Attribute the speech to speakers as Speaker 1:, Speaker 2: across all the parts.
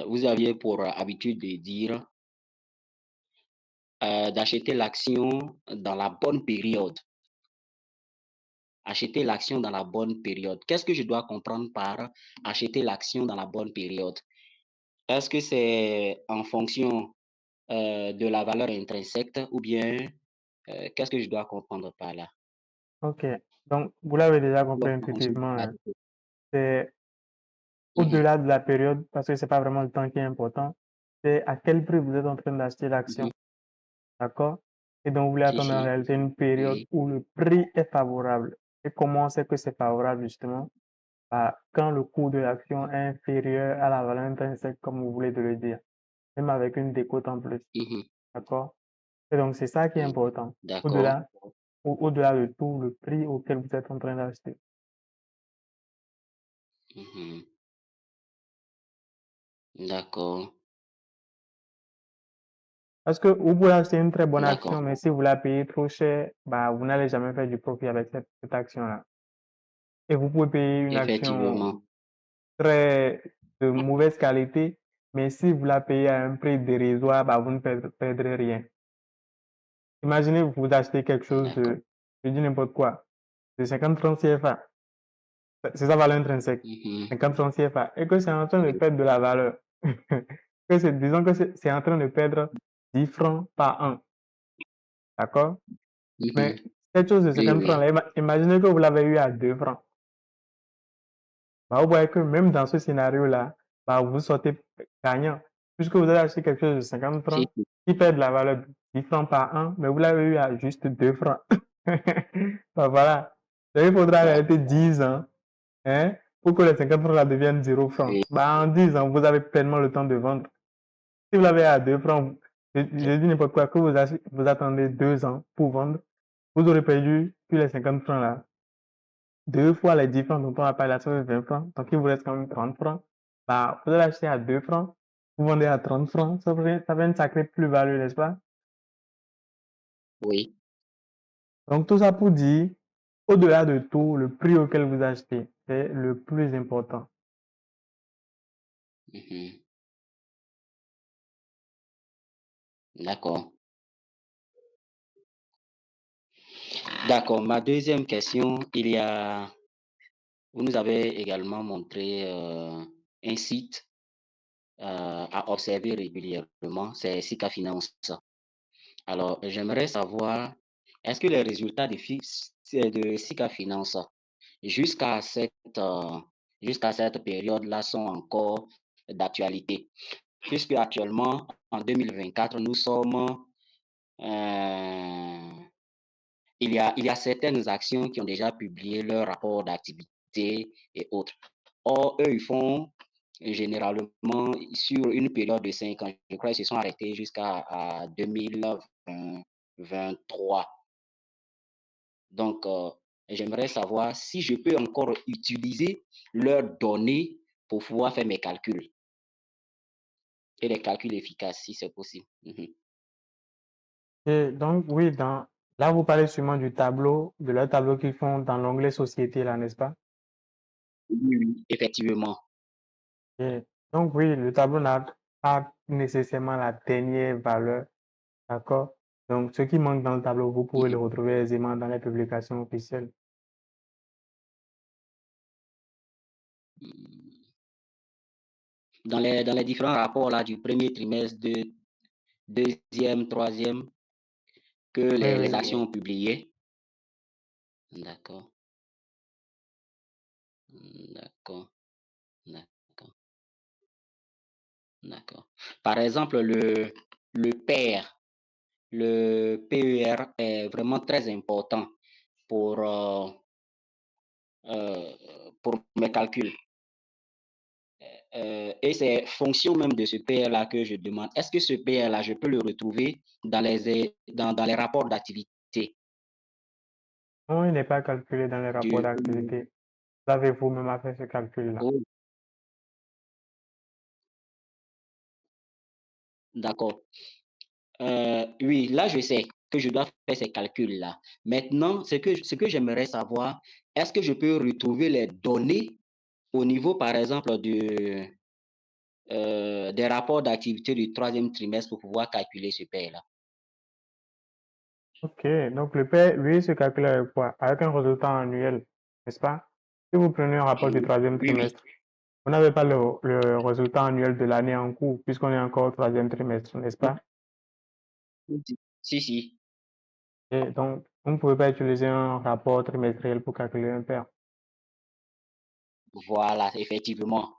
Speaker 1: vous aviez pour habitude de dire d'acheter l'action dans la bonne période. Acheter l'action dans la bonne période. Qu'est-ce que je dois comprendre par acheter l'action dans la bonne période? Est-ce que c'est en fonction de la valeur intrinsèque ou bien qu'est-ce que je dois comprendre par là?
Speaker 2: OK. Donc, vous l'avez déjà
Speaker 1: Ou
Speaker 2: compris
Speaker 1: en fonction de
Speaker 2: intuitivement,
Speaker 1: la
Speaker 2: hein. C'est
Speaker 1: Mhm,
Speaker 2: au-delà de la période, parce que c'est pas vraiment le temps qui est important, c'est à quel prix vous êtes en train d'acheter
Speaker 1: mhm.
Speaker 2: l'action, d'accord? Et donc, vous voulez attendre en
Speaker 1: Ici,
Speaker 2: réalité une période
Speaker 1: oui.
Speaker 2: où le prix est favorable. Et comment on sait que c'est favorable, justement? Bah, quand le coût de l'action est inférieur à la valeur intrinsèque, comme vous voulez de le dire, même avec une décote en plus,
Speaker 1: Mhm,
Speaker 2: d'accord? Et donc, c'est ça qui est
Speaker 1: mhm.
Speaker 2: important.
Speaker 1: D'accord.
Speaker 2: Au-delà, au-delà de tout, le prix auquel vous êtes en train d'acheter.
Speaker 1: Mhm. D'accord.
Speaker 2: Parce que vous pouvez acheter une très bonne
Speaker 1: D'accord.
Speaker 2: action, mais si vous la payez trop cher, bah, vous n'allez jamais faire du profit avec cette action-là. Et vous pouvez payer une action
Speaker 1: Effectivement.
Speaker 2: très de mauvaise qualité, mais si vous la payez à un prix dérisoire, bah, vous ne perdrez rien. Imaginez, vous achetez quelque chose
Speaker 1: D'accord.
Speaker 2: je dis n'importe quoi, de 50 francs CFA. C'est sa valeur intrinsèque.
Speaker 1: Mhm.
Speaker 2: 50 francs CFA. Et que c'est en train de
Speaker 1: Oui.
Speaker 2: perdre de la valeur. Disons que c'est en train de perdre 10 francs par an. D'accord?
Speaker 1: Mhm.
Speaker 2: Mais quelque chose de
Speaker 1: Oui,
Speaker 2: 50 francs,
Speaker 1: oui.
Speaker 2: là, imaginez que vous l'avez eu à 2 francs. Bah, vous voyez que même dans ce scénario-là, bah, vous sortez gagnant. Puisque vous avez acheté quelque chose de 50
Speaker 1: Si,
Speaker 2: francs
Speaker 1: si.
Speaker 2: qui perd de la valeur de 10 francs par an, mais vous l'avez eu à juste 2 francs. Bah, voilà. Donc, il faudra en réalité
Speaker 1: D'accord.
Speaker 2: 10 ans, hein, pour que les 50 francs là deviennent 0 francs.
Speaker 1: Oui.
Speaker 2: Bah, en 10 ans, vous avez pleinement le temps de vendre. Si vous l'avez à 2 francs, je dis n'importe quoi, que vous attendez 2 ans pour vendre, vous aurez perdu plus les 50 francs là. Deux fois les 10 francs dont on a parlé, là, ça fait 20 francs. Donc, il vous reste quand même 30 francs. Bah, vous allez acheter à 2 francs, vous vendez à 30 francs. Ça fait une sacrée plus-value, n'est-ce pas?
Speaker 1: Oui.
Speaker 2: Donc, tout ça pour dire, au-delà de tout, le prix auquel vous achetez, c'est le plus important.
Speaker 1: Mhm. D'accord. D'accord. Ma deuxième question, vous nous avez également montré un site à observer régulièrement, c'est Sika Finance. Alors, j'aimerais savoir, est-ce que les résultats de Sika Finance jusqu'à jusqu'à cette période-là sont encore d'actualité? Puisque actuellement, en 2024, nous sommes, euh, il y a certaines actions qui ont déjà publié leur rapport d'activité et autres. Or, eux, ils font généralement sur une période de 5 ans. Je crois qu'ils se sont arrêtés jusqu'à 2023. Donc, j'aimerais savoir si je peux encore utiliser leurs données pour pouvoir faire mes calculs et les calculs efficaces si c'est possible. Mhm.
Speaker 2: Et donc, oui, là, vous parlez sûrement de leur tableau qu'ils font dans l'onglet Société, là, n'est-ce pas?
Speaker 1: Oui, oui, effectivement.
Speaker 2: Et donc, oui, le tableau n'a pas nécessairement la dernière valeur, d'accord? Donc, ce qui manque dans le tableau, vous pouvez le
Speaker 1: Mhm.
Speaker 2: retrouver aisément dans les publications officielles.
Speaker 1: Dans les différents rapports là, du premier trimestre, de deuxième, troisième, que
Speaker 2: Oui,
Speaker 1: les
Speaker 2: oui.
Speaker 1: actions ont publié. D'accord, d'accord, d'accord, d'accord. Par exemple, le PER, le PER est vraiment très important pour, pour mes calculs. Et c'est fonction même de ce PR-là que je demande. Est-ce que ce PR-là, je peux le retrouver dans les rapports d'activité
Speaker 2: Non, il n'est pas calculé dans les rapports
Speaker 1: du...
Speaker 2: d'activité. Vous avez vous-même à faire ce calcul-là.
Speaker 1: Oh, d'accord. Oui, là, je sais que je dois faire ces calculs-là. Maintenant, ce que j'aimerais savoir, est-ce que je peux retrouver les données au niveau, par exemple, des rapports d'activité du troisième trimestre pour pouvoir calculer ce paie-là.
Speaker 2: Ok, donc le paie, lui, se calcule avec quoi? Avec un résultat annuel, n'est-ce pas? Si vous prenez un rapport du
Speaker 1: Oui,
Speaker 2: troisième
Speaker 1: oui.
Speaker 2: trimestre, vous n'avez pas le résultat annuel de l'année en cours, puisqu'on est encore au troisième trimestre, n'est-ce pas?
Speaker 1: Si, si.
Speaker 2: Et donc, vous ne pouvez pas utiliser un rapport trimestriel pour calculer un paie.
Speaker 1: Voilà, effectivement.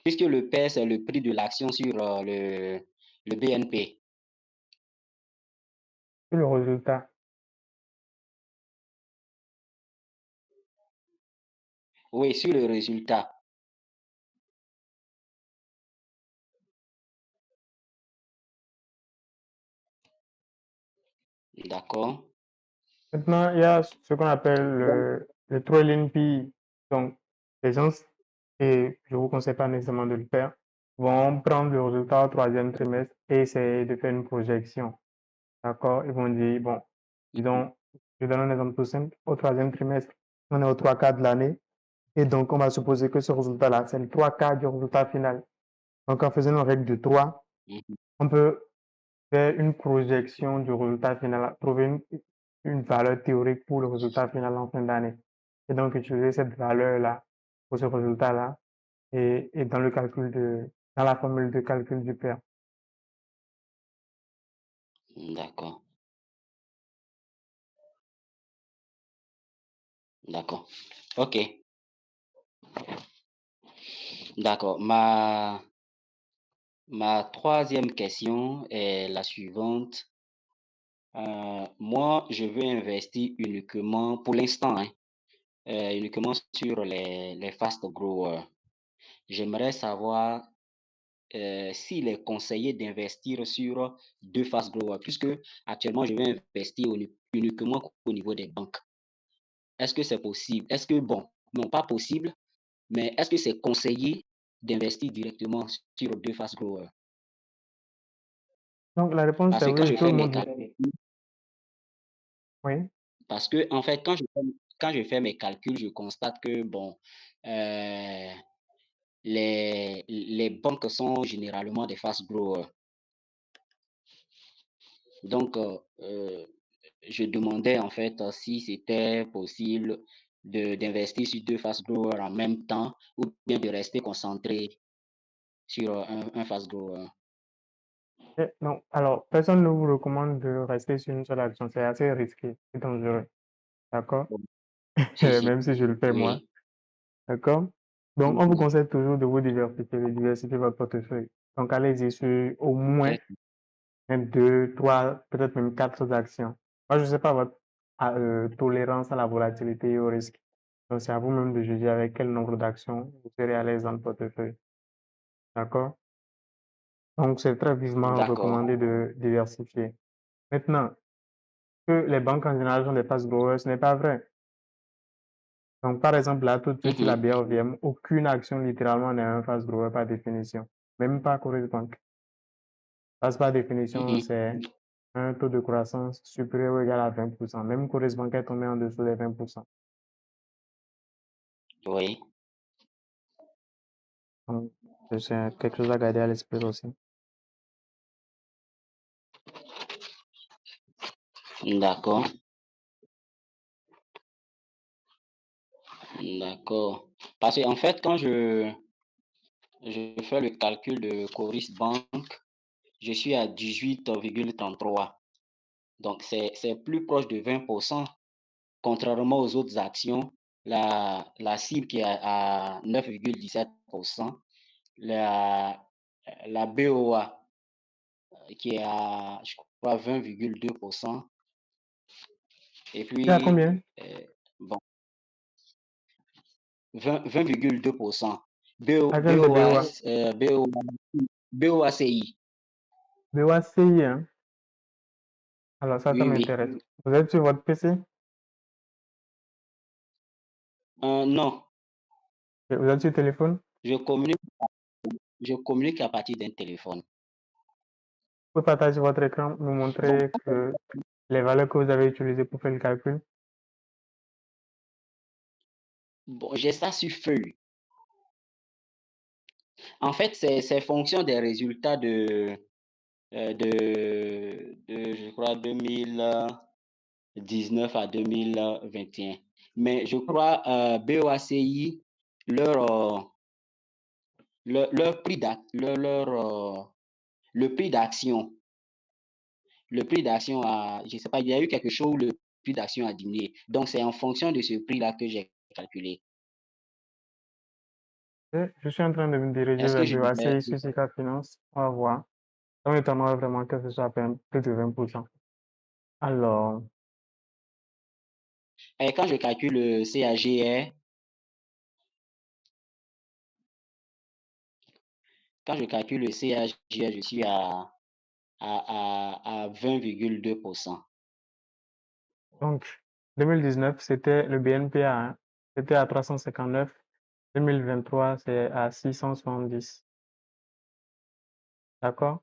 Speaker 1: Puisque le paie, c'est le prix de l'action sur le BNP.
Speaker 2: C'est le résultat.
Speaker 1: Oui, sur le résultat. D'accord.
Speaker 2: Maintenant, il y a ce qu'on appelle le trailing P. Donc, les gens, et je vous conseille pas nécessairement de le faire, vont prendre le résultat au troisième trimestre et essayer de faire une projection. D'accord? Ils vont dire, bon, disons, je donne un exemple tout simple. Au troisième trimestre, on est au trois quarts de l'année. Et donc, on va supposer que ce résultat-là, c'est le trois quarts du résultat final. Donc, en faisant une règle de 3,
Speaker 1: Mhm.
Speaker 2: on peut faire une projection du résultat final, trouver une valeur théorique pour le résultat final en fin d'année. Et donc, utiliser cette valeur-là pour ce résultat-là et dans le calcul dans la formule de calcul du PER.
Speaker 1: D'accord. D'accord. OK. D'accord. Ma troisième question est la suivante. Moi, je veux investir uniquement, pour l'instant, hein, uniquement sur les fast growers. J'aimerais savoir s'il est conseillé d'investir sur deux fast growers, puisque actuellement, je vais investir uniquement au niveau des banques. Est-ce que c'est possible? Est-ce que, bon, non, pas possible, mais est-ce que c'est conseillé d'investir directement sur deux fast growers?
Speaker 2: Donc, la réponse
Speaker 1: Parce
Speaker 2: est
Speaker 1: que quand
Speaker 2: oui,
Speaker 1: je
Speaker 2: tout
Speaker 1: fais
Speaker 2: le
Speaker 1: mes
Speaker 2: monde.
Speaker 1: calculs,
Speaker 2: Oui.
Speaker 1: parce que, en fait, quand je fais mes calculs, je constate que, bon, euh, les banques sont généralement des fast growers. Donc, je demandais en fait si c'était possible d'investir sur deux fast growers en même temps ou bien de rester concentré sur un fast grower.
Speaker 2: Non, alors, personne ne vous recommande de rester sur une seule action. C'est assez risqué, c'est dangereux. D'accord?
Speaker 1: Si, si,
Speaker 2: Même si je le fais moi.
Speaker 1: oui.
Speaker 2: D'accord? Donc, on vous
Speaker 1: Mhm.
Speaker 2: conseille toujours de vous diversifier, de diversifier votre portefeuille. Donc, allez-y sur au moins
Speaker 1: Très-
Speaker 2: même deux, trois, peut-être même quatre actions. Moi, je ne sais pas votre tolérance à la volatilité et au risque. Donc, c'est à vous-même de juger avec quel nombre d'actions vous serez à l'aise dans le portefeuille. D'accord? Donc, c'est très vivement
Speaker 1: D'accord.
Speaker 2: recommandé de diversifier. Maintenant, que les banques en général sont des fast growers, ce n'est pas vrai. Donc, par exemple, là, tout de suite, sur la
Speaker 1: Mhm.
Speaker 2: BRVM, aucune action littéralement n'est un fast grower par définition. Même pas Coris Bank. Parce que par définition,
Speaker 1: Mhm.
Speaker 2: c'est un taux de croissance supérieur ou égal à 20%. Même Coris Bank est tombé en dessous des 20%.
Speaker 1: Oui.
Speaker 2: Donc, c'est quelque chose à garder à l'esprit aussi.
Speaker 1: D'accord. D'accord. Parce qu'en fait, quand je fais le calcul de Coris Bank, je suis à 18,33. Donc, c'est plus proche de 20%. Contrairement aux autres actions, la cible qui est à 9,17%, la, la BOA qui est à, je crois, 20,2%, et
Speaker 2: C'est à
Speaker 1: puis,
Speaker 2: combien?
Speaker 1: bon, 20,2%.
Speaker 2: À quel BOA?
Speaker 1: BOACI.
Speaker 2: BOACI, hein? Alors, ça
Speaker 1: Oui, oui.
Speaker 2: m'intéresse. Vous êtes sur votre PC?
Speaker 1: Non,
Speaker 2: Vous êtes sur téléphone?
Speaker 1: je communique, je communique à partir d'un téléphone.
Speaker 2: Vous pouvez partager votre écran, nous
Speaker 1: Bon,
Speaker 2: montrer que les valeurs que vous avez utilisées pour faire le calcul.
Speaker 1: bon, j'ai ça sur feuille. En fait, c'est fonction des résultats je crois, 2019 à 2021. Mais je crois, BOACI, leur, leur prix le prix d'action, je sais pas, il y a eu quelque chose où le prix d'action a diminué. Donc, c'est en fonction de ce prix-là que j'ai calculé.
Speaker 2: Je suis en train de me diriger
Speaker 1: Est-ce que
Speaker 2: vers
Speaker 1: je devrais...
Speaker 2: BOACI sur Sika Finance. On va voir. Ça m'étonnerait vraiment que ce soit plus de 20%. Alors,
Speaker 1: Et quand je calcule le CAGR, quand je calcule le CAGR, je suis à 20,2%.
Speaker 2: donc, 2019, c'était le BNPA, hein, c'était à 359. 2023, c'est à 670. D'accord?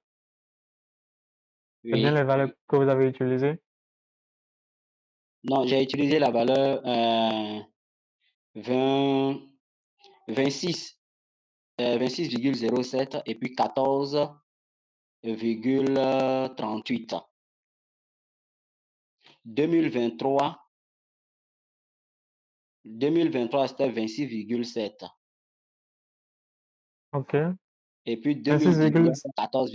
Speaker 2: C'est bien les
Speaker 1: Oui.
Speaker 2: valeurs que vous avez utilisées?
Speaker 1: Non, j'ai utilisé la valeur 20, 26, 26,07 et puis 14,38. 2023, 2023 c'était 26,7.
Speaker 2: OK.
Speaker 1: Et puis
Speaker 2: 26,0
Speaker 1: 2019, 14,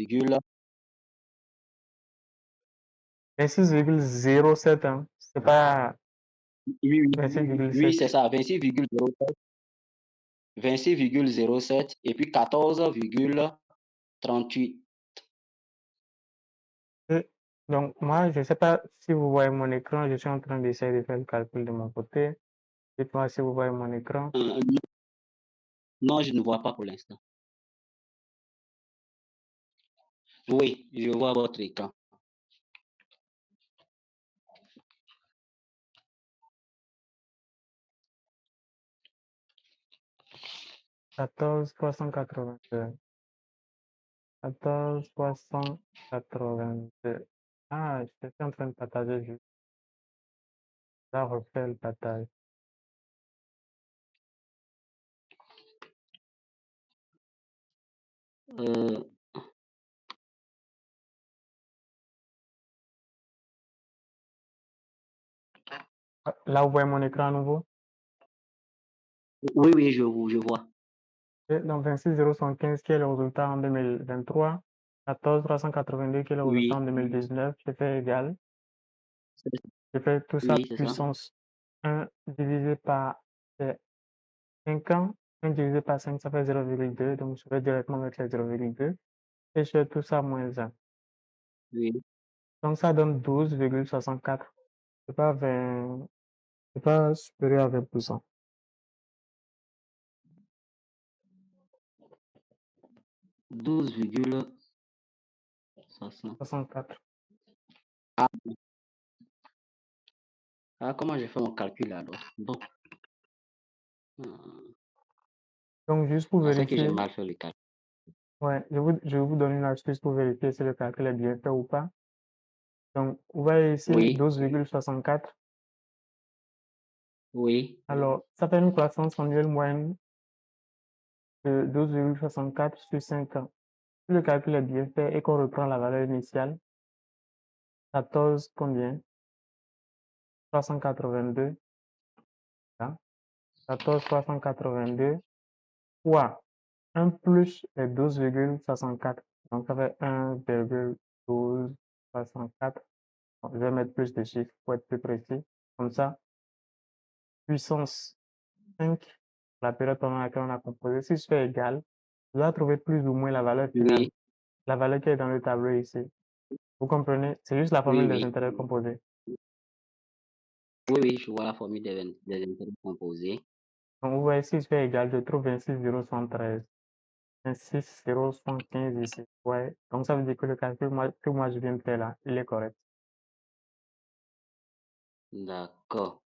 Speaker 2: 26,07, hein. C'est pas
Speaker 1: oui, oui, oui,
Speaker 2: 26,7.
Speaker 1: c'est ça, 26,07, 26,07 et puis 14,38.
Speaker 2: Et donc, moi, je ne sais pas si vous voyez mon écran. Je suis en train d'essayer de faire le calcul de mon côté. Dites-moi si vous voyez mon écran.
Speaker 1: Non, je ne vois pas pour l'instant. Oui, je vois votre écran.
Speaker 2: 14,382. 14,382. Ah, je suis en train de partager. Je vais refaire le partage.
Speaker 1: Euh,
Speaker 2: Ah, là, vous voyez mon écran à nouveau.
Speaker 1: oui, oui, je vois.
Speaker 2: Et donc, 26,075 qui est le résultat en 2023. 14,382 qui est le résultat en
Speaker 1: Oui,
Speaker 2: 2019. Je fais égal. Je fais tout ça
Speaker 1: oui, c'est ça.
Speaker 2: puissance 1 divisé par 5 ans. 1 divisé par 5, ça fait 0,2. Donc, je vais directement mettre les 0,2. Et je fais tout ça moins 1.
Speaker 1: Oui,
Speaker 2: Donc, ça donne 12,64. C'est pas 20, c'est pas supérieur à 20%.
Speaker 1: 12,60.
Speaker 2: 64.
Speaker 1: Ah, ah, comment j'ai fait mon calcul alors? Bon,
Speaker 2: Donc, juste pour
Speaker 1: c'est que j'ai
Speaker 2: vérifier,
Speaker 1: mal fait le calcul.
Speaker 2: ouais, je vais vous donner une astuce pour vérifier si le calcul est bien fait ou pas. Donc, vous voyez ici
Speaker 1: Oui,
Speaker 2: 12,64.
Speaker 1: oui,
Speaker 2: Alors, ça fait une croissance annuelle moyenne de 12,64 sur 5 ans. Si le calcul est bien fait et qu'on reprend la valeur initiale, 14 combien? 382, hein? 14,382 fois 1 plus les 12,64. Donc, ça fait 1,1264. Bon, je vais mettre plus de chiffres pour être plus précis. Comme ça, puissance 5, la période pendant laquelle on a composé. Si je fais égal, je dois trouver plus ou moins la valeur finale,
Speaker 1: oui,
Speaker 2: la valeur qui est dans le tableau ici. Vous comprenez? C'est juste la
Speaker 1: oui,
Speaker 2: formule des
Speaker 1: oui.
Speaker 2: intérêts composés.
Speaker 1: Oui, oui, je vois la formule des intérêts composés.
Speaker 2: Donc, vous voyez, si je fais égal, je trouve 26,073. 26,075 ici. Ouais. Donc, ça veut dire que le calcul que moi je viens de faire là, il est correct.
Speaker 1: D'accord.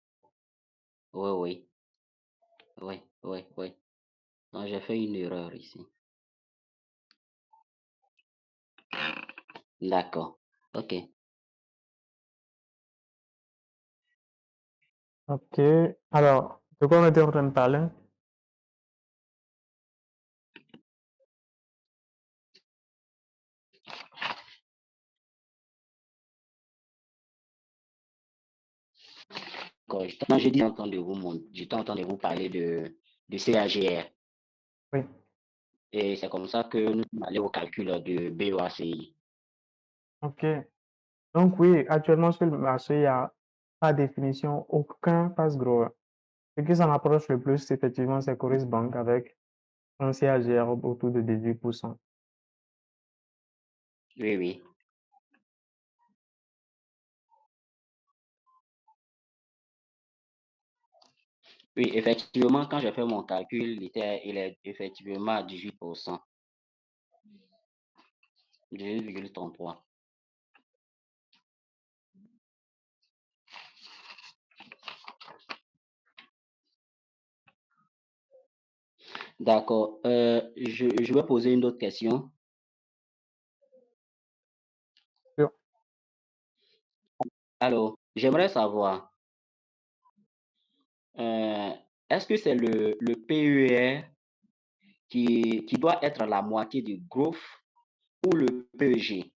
Speaker 1: Oui, oui, oui, oui, oui. Non, j'ai fait une erreur ici. D'accord. OK.
Speaker 2: OK. Alors, de quoi on était en train de parler?
Speaker 1: d'accord. Non, j'ai dit j'étais en train de vous parler de CAGR.
Speaker 2: Oui.
Speaker 1: Et c'est comme ça que nous sommes allés au calcul de BOACI.
Speaker 2: OK. Donc oui, actuellement sur le marché, il y a par définition aucun pass grower. Ce qui s'en approche le plus, effectivement, c'est Coris Bank avec un CAGR autour de 18%.
Speaker 1: Oui, oui. Oui, effectivement, quand j'ai fait mon calcul, il est effectivement à 18%, 18,33. D'accord. Je vais poser une autre question.
Speaker 2: Sûr.
Speaker 1: Alors, j'aimerais savoir, est-ce que c'est le PER qui doit être la moitié du growth ou le PEG?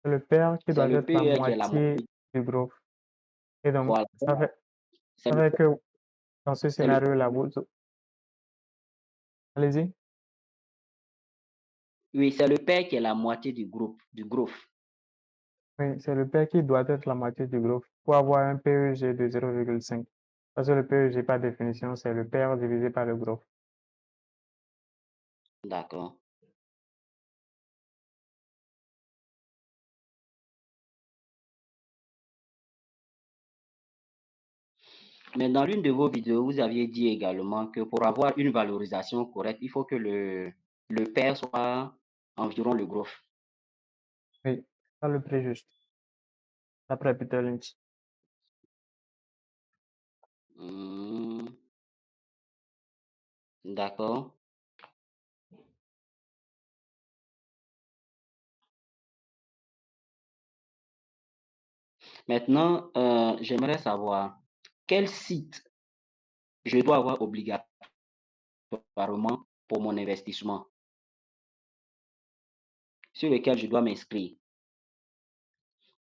Speaker 2: C'est le père qui
Speaker 1: C'est
Speaker 2: doit
Speaker 1: le
Speaker 2: être la
Speaker 1: PER qui est la
Speaker 2: moitié
Speaker 1: moitié.
Speaker 2: du groupe. Et donc,
Speaker 1: Voilà. C'est
Speaker 2: ça
Speaker 1: le,
Speaker 2: fait que dans ce
Speaker 1: c'est le,
Speaker 2: scénario-là, allez-y.
Speaker 1: oui, c'est le père qui est la moitié du groupe, du growth.
Speaker 2: Oui, c'est le père qui doit être la moitié du groupe pour avoir un PEG de 0,5. Parce que le PEG, par définition, c'est le père divisé par le groupe.
Speaker 1: D'accord. Mais dans l'une de vos vidéos, vous aviez dit également que pour avoir une valorisation correcte, il faut que le pair soit environ le growth.
Speaker 2: Oui, c'est ça le plus juste, d'après Peter Lynch.
Speaker 1: Hmm, d'accord. Maintenant, j'aimerais savoir quel site je dois avoir obligatoirement pour mon investissement, sur lequel je dois m'inscrire.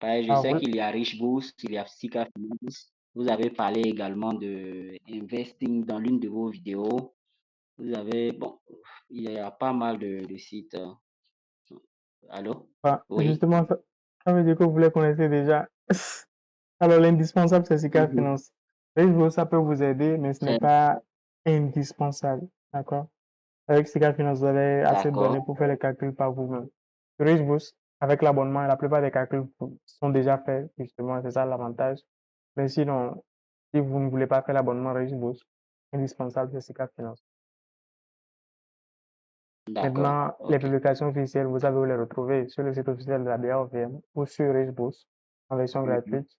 Speaker 1: Je
Speaker 2: Ah,
Speaker 1: sais qu'il y a Rich Boost, il y a Sika Finance. Vous avez parlé également de investing dans l'une de vos vidéos. Vous avez, bon, il y a pas mal de sites. Allô? Oui,
Speaker 2: justement, ça veut dire que vous les connaissez déjà. Alors, l'indispensable, c'est Sika
Speaker 1: mhm,
Speaker 2: Finance. Facebook, ça peut vous aider, mais ce n'est
Speaker 1: c'est
Speaker 2: pas indispensable. D'accord? Avec Sika Finance, vous avez assez de
Speaker 1: d'accord,
Speaker 2: données pour faire les calculs par vous-même. Sur Richboost, avec l'abonnement, la plupart des calculs sont déjà faits, justement, c'est ça l'avantage. Mais sinon, si vous ne voulez pas faire l'abonnement Richboost, indispensable, c'est Sika Finance.
Speaker 1: d'accord,
Speaker 2: Maintenant, les
Speaker 1: ok,
Speaker 2: publications officielles, vous savez où les retrouver sur le site officiel de la BRVM ou sur Richboost en version
Speaker 1: mhm,
Speaker 2: gratuite,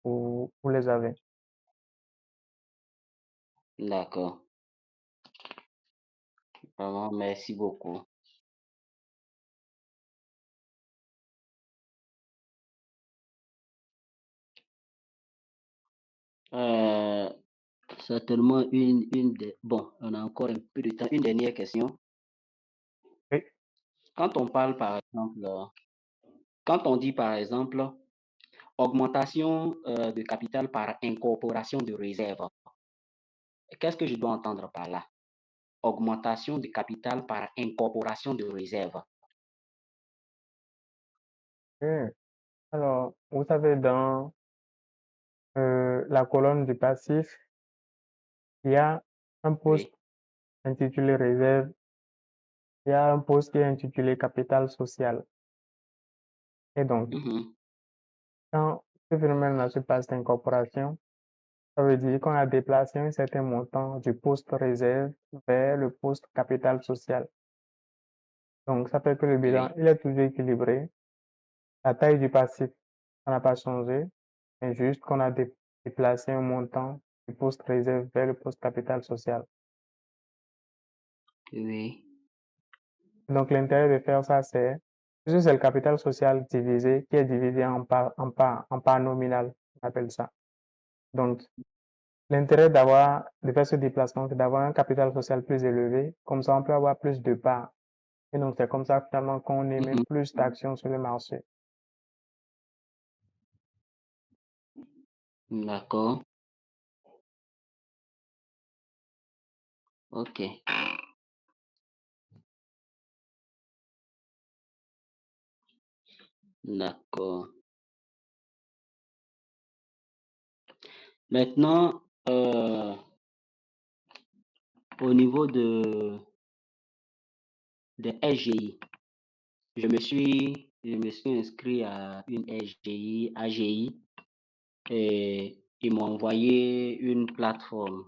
Speaker 2: vous les avez.
Speaker 1: d'accord. Vraiment, merci beaucoup. Euh, Certainement bon, on a encore un peu de temps. Une dernière question.
Speaker 2: Oui,
Speaker 1: Quand on parle, par exemple, quand on dit, par exemple, augmentation de capital par incorporation de réserves, qu'est-ce que je dois entendre par là? Augmentation de capital par incorporation de réserves.
Speaker 2: ok. Alors, vous savez, dans la colonne du passif, il y a un poste
Speaker 1: Oui.
Speaker 2: intitulé réserve, il y a un poste qui est intitulé capital social. Et donc,
Speaker 1: Mhm.
Speaker 2: quand ce phénomène-là se passe d'incorporation, ça veut dire qu'on a déplacé un certain montant du poste réserve vers le poste capital social. Donc, ça fait que le bilan,
Speaker 1: Oui.
Speaker 2: il est toujours équilibré. La taille du passif, ça n'a pas changé, mais juste qu'on a déplacé un montant du poste réserve vers le poste capital social.
Speaker 1: Oui.
Speaker 2: Donc, l'intérêt de faire ça, puisque c'est le capital social divisé, qui est divisé en part nominale, on appelle ça. Donc, l'intérêt de faire ce déplacement, c'est d'avoir un capital social plus élevé. Comme ça, on peut avoir plus de parts. Et donc, c'est comme ça, finalement, qu'on émet
Speaker 1: Mhm.
Speaker 2: plus d'actions sur le marché.
Speaker 1: D'accord. OK. D'accord. Maintenant, au niveau des SGI, je me suis inscrit à une SGI, AGI, et ils m'ont envoyé une plateforme.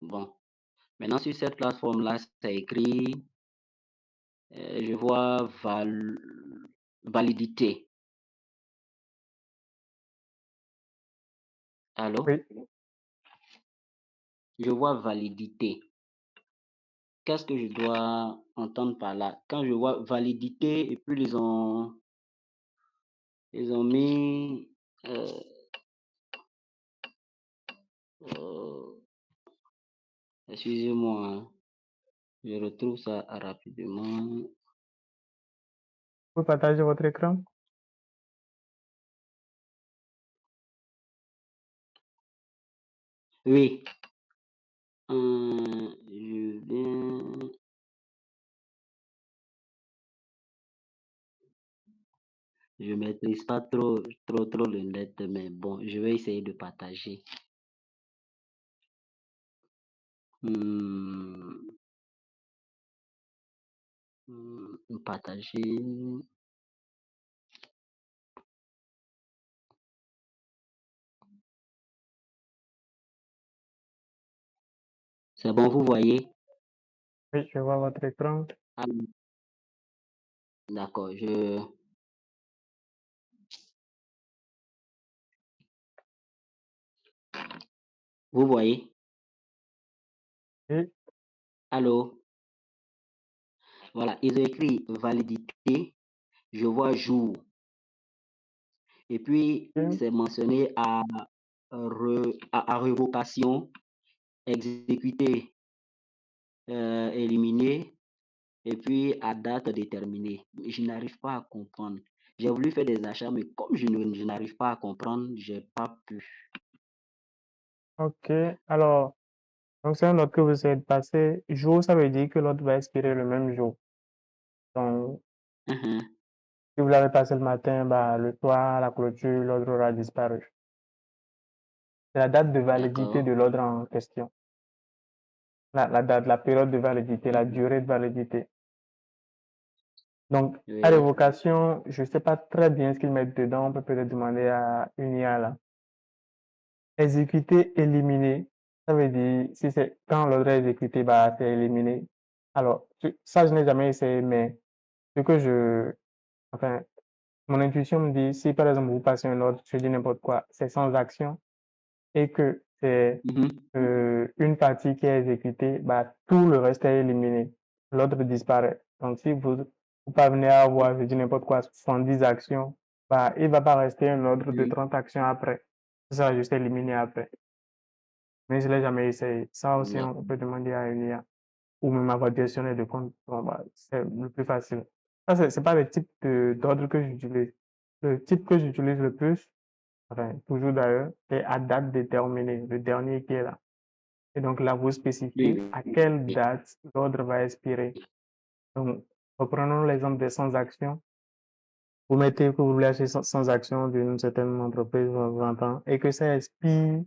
Speaker 1: Bon, maintenant sur cette plateforme-là, c'est écrit, je vois validité. Allô?
Speaker 2: Oui,
Speaker 1: Je vois validité. Qu'est-ce que je dois entendre par là? Quand je vois validité et puis ils ont mis, heu heu, excusez-moi, hein, je retrouve ça rapidement.
Speaker 2: vous partagez votre écran.
Speaker 1: Oui, je viens je maîtrise pas trop le net, mais bon, je vais essayer de partager. Mmh, partager. C'est bon, vous voyez?
Speaker 2: Oui, je vois votre écran.
Speaker 1: Ah, d'accord, vous voyez?
Speaker 2: Oui,
Speaker 1: Allô? Voilà, ils ont écrit validité, je vois jour et puis
Speaker 2: ok,
Speaker 1: c'est mentionné à révocation, exécuté, éliminé et puis à date déterminée. Je n'arrive pas à comprendre. J'ai voulu faire des achats, mais comme je n'arrive pas à comprendre, j'ai pas pu.
Speaker 2: ok. Alors, donc c'est un ordre que vous essayez de passer. Jour, ça veut dire que l'ordre va expirer le même jour. Donc,
Speaker 1: Mmh.
Speaker 2: si vous l'avez passé le matin, bah, le soir, à la clôture, l'ordre aura disparu. C'est la date de validité
Speaker 1: D'accord.
Speaker 2: de l'ordre en question. La date, la période de validité, la
Speaker 1: Mmh.
Speaker 2: durée de validité. Donc, à
Speaker 1: Oui.
Speaker 2: révocation, je ne sais pas très bien ce qu'ils mettent dedans. On peut peut-être demander à une IA là. Exécuter, éliminer. Ça veut dire, si c'est quand l'ordre est exécuté, bah, c'est éliminé. Alors, ça, je n'ai jamais essayé, mais ce que enfin, mon intuition me dit, si par exemple vous passez un ordre, je dis n'importe quoi, c'est sans action et que c'est
Speaker 1: Mmh.
Speaker 2: une partie qui est exécutée, bah, tout le reste est éliminé. L'ordre disparaît. Donc, si vous parvenez à avoir, je dis n'importe quoi, 70 actions, bah, il ne va pas rester un ordre de
Speaker 1: Oui.
Speaker 2: 30 actions après. Ça sera juste éliminé après. Mais je ne l'ai jamais essayé. Ça aussi,
Speaker 1: D'ac
Speaker 2: on peut demander à une IA ou même avoir gestionnaire de compte. Bon, bah, c'est le plus facile. Ça, c'est pas le type d'ordre que j'utilise. Le type que j'utilise le plus, enfin, toujours d'ailleurs, c'est à date déterminée, le dernier qui est là. Et donc là, vous
Speaker 1: oui,
Speaker 2: spécifiez à
Speaker 1: oui,
Speaker 2: quelle
Speaker 1: oui.
Speaker 2: date l'ordre va expirer. Donc, reprenons l'exemple des sans-actions. Vous mettez que vous voulez acheter sans action d'une certaine entreprise, 20 ans, et que ça expire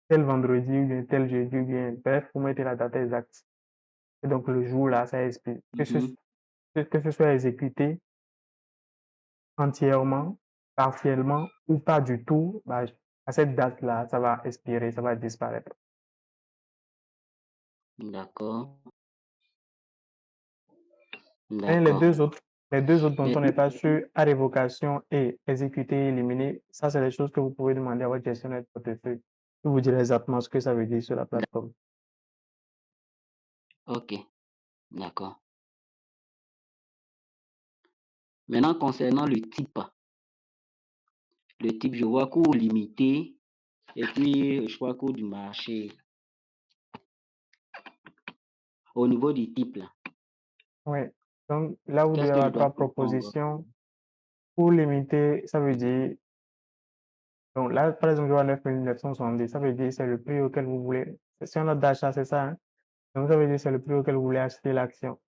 Speaker 2: tel vendredi ou bien tel jeudi ou bien, bref, vous mettez la date exacte. Et donc, le jour là, ça expire.
Speaker 1: Mmh.
Speaker 2: Que ce soit exécuté entièrement, partiellement ou pas du tout, bah, à cette date-là, ça va expirer, ça va disparaître.
Speaker 1: D'accord,
Speaker 2: Et
Speaker 1: d'accord.
Speaker 2: les deux autres dont
Speaker 1: Mais
Speaker 2: on n'est pas sûr, à révocation et exécuter, éliminer, ça, c'est des choses que vous pouvez demander à votre gestionnaire de portefeuille. Il vous dire exactement ce que ça veut dire sur la plateforme.
Speaker 1: OK, d'accord. Maintenant concernant le type, je vois cours limité et puis je vois cours du marché. Au niveau du type là,
Speaker 2: Oui. Donc, là, vous devez
Speaker 1: qu'est-ce que je
Speaker 2: avoir
Speaker 1: dois
Speaker 2: trois
Speaker 1: comprendre?
Speaker 2: propositions. Pour limiter, ça veut dire Donc là, par exemple, je vois 9 970, ça veut dire c'est le prix auquel vous voulez. C'est un ordre d'achat, c'est ça, hein? Donc ça veut dire c'est le prix auquel vous voulez acheter l'action.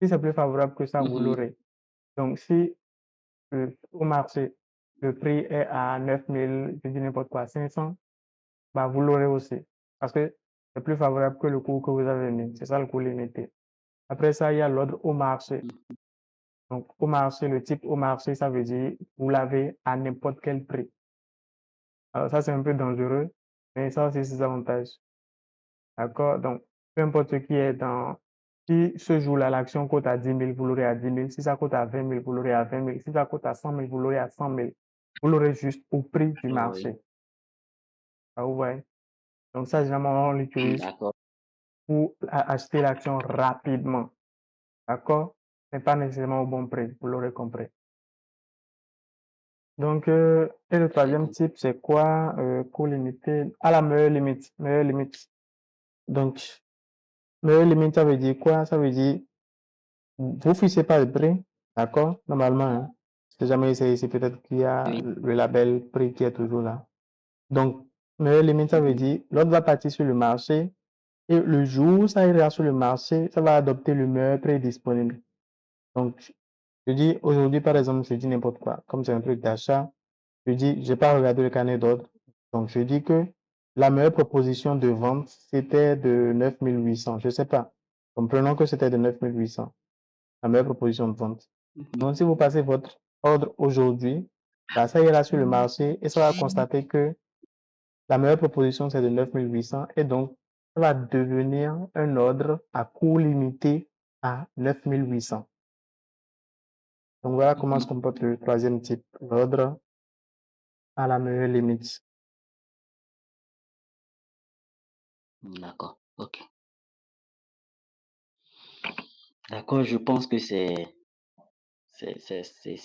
Speaker 2: Si c'est plus favorable que ça, vous
Speaker 1: Mhm.
Speaker 2: l'aurez. Donc si au marché, le prix est à 9000, je dis n'importe quoi, 500, bah, vous l'aurez aussi. Parce que c'est plus favorable que le cours que vous avez mis. C'est ça le cours limité. Après ça, il y a l'ordre au marché. Donc, au marché, le type au marché, ça veut dire vous l'avez à n'importe quel prix. Alors, ça, c'est un peu dangereux, mais ça aussi, c'est ses avantages. D'accord? Donc, peu importe ce qui est dans. Si ce jour-là, l'action cote à 10 000, vous l'aurez à 10 000. Si ça cote à 20 000, vous l'aurez à 20 000. Si ça cote à 100 000, vous l'aurez à 100 000. Vous l'aurez juste au prix du
Speaker 1: Oui.
Speaker 2: marché. Ah, vous voyez? Donc, ça, généralement, on l'utilise
Speaker 1: D'accord.
Speaker 2: pour acheter l'action rapidement. D'accord? Mais pas nécessairement au bon prix. Vous l'aurez compris. Donc, et le
Speaker 1: J'ai
Speaker 2: troisième
Speaker 1: compris.
Speaker 2: type, c'est quoi? Coût limité à la meilleure limite. Meilleure limite. Donc, meilleure limite, ça veut dire quoi? Ça veut dire, vous fixez pas le prix, d'accord? Normalement, hein. Si jamais essayé, c'est peut-être qu'il y a
Speaker 1: Oui.
Speaker 2: le label prix qui est toujours là. Donc, meilleure limite, ça veut
Speaker 1: Mhm.
Speaker 2: dire, l'autre va partir sur le marché et le jour où ça ira sur le marché, ça va adopter le meilleur prix disponible. Donc, je dis aujourd'hui, par exemple, je dis n'importe quoi. Comme c'est un truc d'achat, je dis, j'ai pas regardé le carnet d'ordre. Donc, je dis que la meilleure proposition de vente, c'était de 9800. Je sais pas. Comprenons que c'était de 9800. La meilleure proposition de vente.
Speaker 1: Mhm.
Speaker 2: Donc, si vous passez votre ordre aujourd'hui, bah, ça ira sur le marché et ça va constater que la meilleure proposition, c'est de 9800 et donc, ça va devenir un ordre à coût limité à 9800. Donc, voilà comment se
Speaker 1: Mhm.
Speaker 2: comporte le troisième type, l'ordre à la meilleure limite.
Speaker 1: D'accord. OK. D'accord, je pense que ce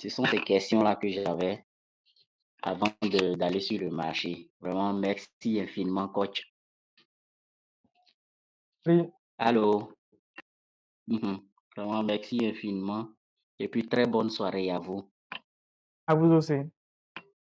Speaker 1: sont ces questions-là que j'avais avant d'aller sur le marché. Vraiment, merci infiniment, coach.
Speaker 2: Oui,
Speaker 1: Allô? Mhm. Vraiment, merci infiniment. Et puis, très bonne soirée à vous.
Speaker 2: à vous aussi.